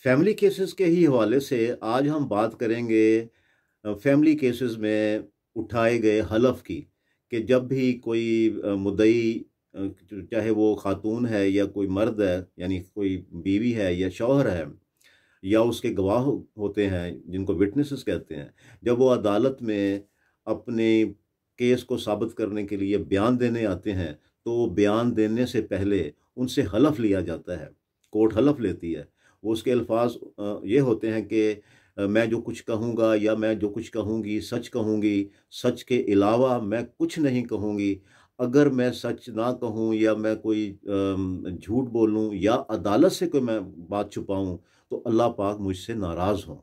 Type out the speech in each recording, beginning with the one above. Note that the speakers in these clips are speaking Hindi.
फैमिली केसेस के ही हवाले से आज हम बात करेंगे फैमिली केसेस में उठाए गए हलफ की कि जब भी कोई मुद्दई चाहे वो खातून है या कोई मर्द है यानी कोई बीवी है या शौहर है या उसके गवाह होते हैं जिनको विटनेसेस कहते हैं, जब वो अदालत में अपने केस को साबित करने के लिए बयान देने आते हैं तो बयान देने से पहले उनसे हलफ लिया जाता है। कोर्ट हलफ लेती है। वो उसके अल्फाज ये होते हैं कि मैं जो कुछ कहूँगा या मैं जो कुछ कहूँगी सच कहूँगी, सच के अलावा मैं कुछ नहीं कहूँगी। अगर मैं सच ना कहूँ या मैं कोई झूठ बोलूँ या अदालत से कोई मैं बात छुपाऊँ तो अल्लाह पाक मुझसे नाराज़ हों।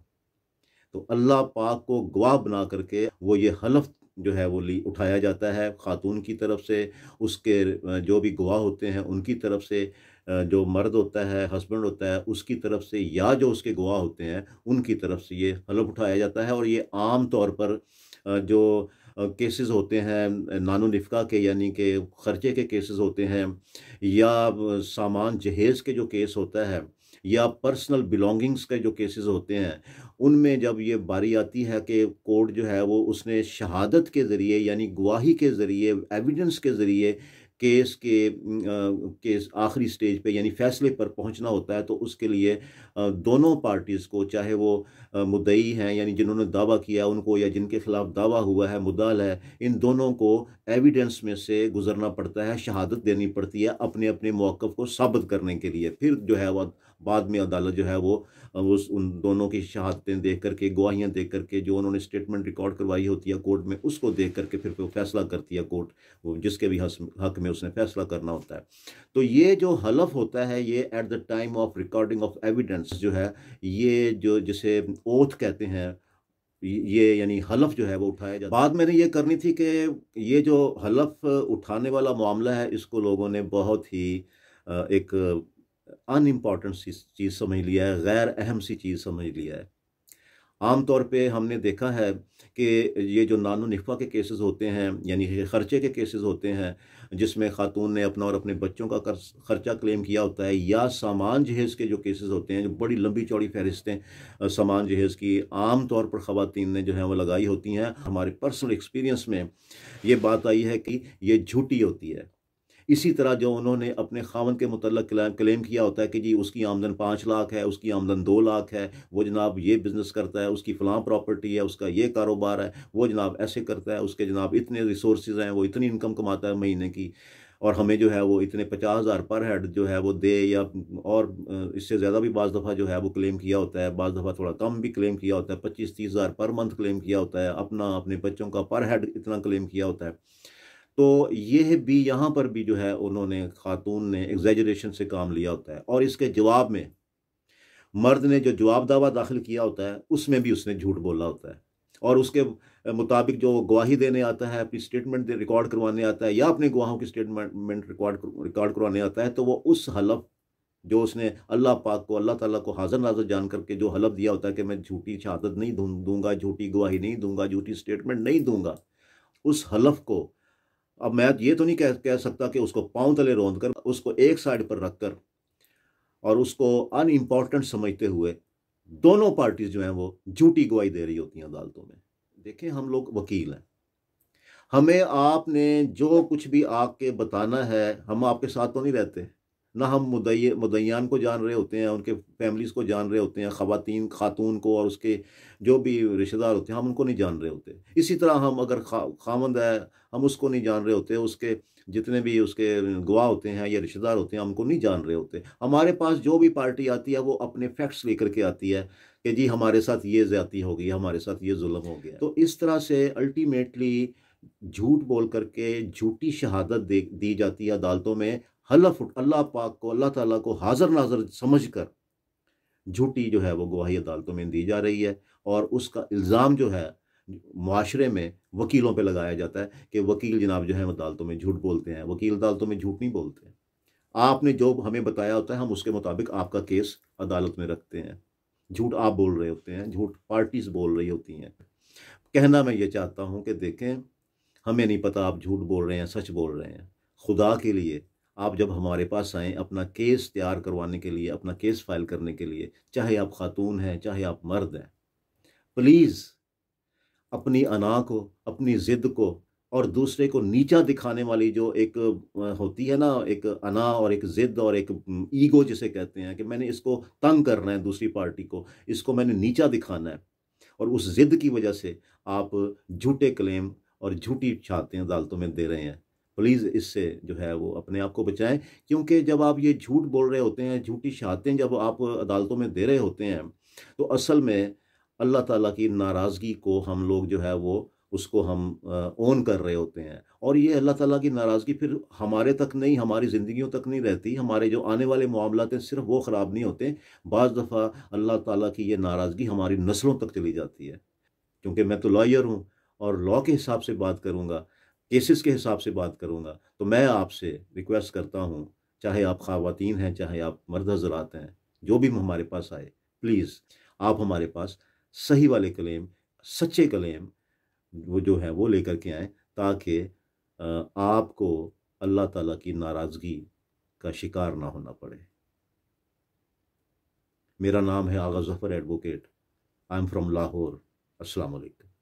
तो अल्लाह पाक को गवाह बना करके वो ये हलफ जो है वो ली उठाया जाता है खातून की तरफ से, उसके जो भी गवाह होते हैं उनकी तरफ से, जो मर्द होता है, हस्बैंड होता है, उसकी तरफ से या जो उसके गवाह होते हैं उनकी तरफ से ये हलफ उठाया जाता है। और ये आम तौर पर जो केसेस होते हैं नानो निफ़्का के यानी कि खर्चे के केसेस होते हैं या सामान जहेज़ के जो केस होता है या पर्सनल बिलोंगिंग्स के जो केसेस होते हैं, उनमें जब ये बारी आती है कि कोर्ट जो है वो उसने शहादत के ज़रिए यानी गवाही के ज़रिए, एविडेंस के ज़रिए केस आखिरी स्टेज पे यानी फैसले पर पहुंचना होता है, तो उसके लिए दोनों पार्टीज़ को, चाहे वो मुद्दई हैं यानी जिन्होंने दावा किया उनको या जिनके खिलाफ दावा हुआ है, मुद्दाल है, इन दोनों को एविडेंस में से गुजरना पड़ता है, शहादत देनी पड़ती है अपने अपने मौक़िफ़ को साबित करने के लिए। फिर जो है वो बाद में अदालत जो है वो उस उन दोनों की शहादतें देख करके, गवाहियाँ देख करके, जो उन्होंने स्टेटमेंट रिकॉर्ड करवाई होती है कोर्ट में, उसको देख करके फिर वो फैसला करती है कोर्ट, वो जिसके भी हक में उसने फैसला करना होता है। तो ये जो हलफ होता है ये at the time of recording of evidence जो है, ये जो जिसे ओथ कहते हैं, ये यानी हलफ जो है वो उठाया जाता है। बात मैंने ये करनी थी कि ये जो हलफ उठाने वाला मामला है इसको लोगों ने बहुत ही एक अनइम्पॉर्टेंट सी चीज़ समझ लिया है, गैर अहम सी चीज़ समझ लिया है। आम तौर पे हमने देखा है कि ये जो नानो निफ़ा के केसेस होते हैं यानी कि खर्चे के केसेस होते हैं, जिसमें खातून ने अपना और अपने बच्चों का खर्चा क्लेम किया होता है, या सामान जहेज़ के जो केसेस होते हैं, जो बड़ी लंबी चौड़ी फहरिस्तें सामान जहेज़ की आम तौर पर ख़वातीन ने जो है वो लगाई होती हैं। हमारे पर्सनल एक्सपीरियंस में ये बात आई है कि ये झूठी होती है। इसी तरह जो उन्होंने अपने ख़ावंद के मुतल्लक़ क्लेम किया होता है कि जी उसकी आमदन 5 लाख है, उसकी आमदन 2 लाख है, वो जनाब ये बिज़नेस करता है, उसकी फ़लाँ प्रॉपर्टी है, उसका ये कारोबार है, वो जनाब ऐसे करता है, उसके जनाब इतने रिसोर्सेज़ हैं, वो इतनी इनकम कमाता है महीने की, और हमें जो है वो इतने 50,000 पर हेड जो है वो दे, या और इससे ज़्यादा भी बाज़ दफ़ा जो है वो क्लेम किया होता है, बाज़ दफ़ा थोड़ा कम भी क्लेम किया होता है, 25-30 हज़ार पर मंथ क्लेम किया होता है, अपना अपने बच्चों का पर हेड इतना क्लेम किया होता है। तो ये भी यहाँ पर भी जो है उन्होंने खातून ने एग्ज़ैजरेशन से काम लिया होता है, और इसके जवाब में मर्द ने जो जवाब दावा दाखिल किया होता है उसमें भी उसने झूठ बोला होता है, और उसके मुताबिक जो गवाही देने आता है, अपनी स्टेटमेंट रिकॉर्ड करवाने आता है या अपने गवाहों की स्टेटमेंट रिकॉर्ड करवाने आता है, तो वो उस हलफ जो उसने अल्लाह पाक को, अल्लाह ताला को हाज़िर नाज़िर जान करके जो हलफ दिया होता है कि मैं झूठी शहादत नहीं दूंगा, झूठी गवाही नहीं दूंगा, झूठी स्टेटमेंट नहीं दूंगा, उस हलफ को अब मैं ये तो नहीं कह कह सकता कि उसको पाँव तले रौंद कर, उसको एक साइड पर रखकर और उसको अनइम्पोर्टेंट समझते हुए दोनों पार्टीज जो हैं वो झूठी गवाही दे रही होती हैं अदालतों में। देखें, हम लोग वकील हैं, हमें आपने जो कुछ भी आके बताना है, हम आपके साथ तो नहीं रहते ना, हम मुद्दईयान को जान रहे होते हैं, उनके फैमिलीज़ को जान रहे होते हैं, ख़वातीन खातून को और उसके जो भी रिश्तेदार होते हैं हम उनको नहीं जान रहे होते। इसी तरह हम अगर खामंद है, हम उसको नहीं जान रहे होते, उसके जितने भी उसके गवाह होते हैं या रिश्तेदार होते हैं हम उनको नहीं जान रहे होते। हमारे पास जो भी पार्टी आती है वो अपने फैक्ट्स लेकर के आती है कि जी हमारे साथ ये ज़्यादती हो गई, हमारे साथ ये जुल्म हो गया। तो इस तरह से अल्टीमेटली झूठ बोल करके झूठी शहादत दी जाती है अदालतों में। हलफ अल्लाह पाक को, अल्लाह ताला को हाज़िर नाज़िर समझकर झूठी जो है वो गवाही अदालतों में दी जा रही है, और उसका इल्ज़ाम जो है मुआशरे में वकीलों पे लगाया जाता है कि वकील जनाब जो है अदालतों में झूठ बोलते हैं। वकील अदालतों में झूठ नहीं बोलते। आपने जो हमें बताया होता है हम उसके मुताबिक आपका केस अदालत में रखते हैं। झूठ आप बोल रहे होते हैं, झूठ पार्टीज बोल रही होती हैं। कहना मैं ये चाहता हूँ कि देखें, हमें नहीं पता आप झूठ बोल रहे हैं, सच बोल रहे हैं। खुदा के लिए आप जब हमारे पास आएँ अपना केस तैयार करवाने के लिए, अपना केस फाइल करने के लिए, चाहे आप खातून हैं, चाहे आप मर्द हैं, प्लीज़ अपनी अना को, अपनी ज़िद को और दूसरे को नीचा दिखाने वाली जो एक होती है ना, एक अना और एक ज़िद और एक ईगो जिसे कहते हैं कि मैंने इसको तंग करना है दूसरी पार्टी को, इसको मैंने नीचा दिखाना है और उस ज़िद की वजह से आप झूठे क्लेम और झूठी शहादतें अदालतों में दे रहे हैं। प्लीज़ इससे जो है वो अपने आप को बचाएँ, क्योंकि जब आप ये झूठ बोल रहे होते हैं, झूठी शहादतें जब आप अदालतों में दे रहे होते हैं, तो असल में अल्लाह ताला की नाराज़गी को हम लोग जो है वो उसको हम ऑन कर रहे होते हैं और ये अल्लाह ताला की नाराज़गी फिर हमारे तक नहीं, हमारी ज़िंदगियों तक नहीं रहती, हमारे जो आने वाले मामलात हैं सिर्फ़ वो ख़राब नहीं होते, बाज़ दफ़ा अल्लाह ताला की ये नाराज़गी हमारी नस्लों तक चली जाती है। क्योंकि मैं तो लॉयर हूँ और लॉ के हिसाब से बात करूँगा, केसेस के हिसाब से बात करूँगा, तो मैं आपसे रिक्वेस्ट करता हूँ, चाहे आप ख़वातीन हैं, चाहे आप मर्द हज़रात हैं, जो भी हमारे पास आए, प्लीज़ आप हमारे पास सही वाले क्लेम, सच्चे क्लेम वो जो है वो लेकर के आएँ ताकि आपको अल्लाह ताला की नाराज़गी का शिकार ना होना पड़े। मेरा नाम है Agha Zafar advocate. I am from Lahore. अस्सलाम वालेकुम।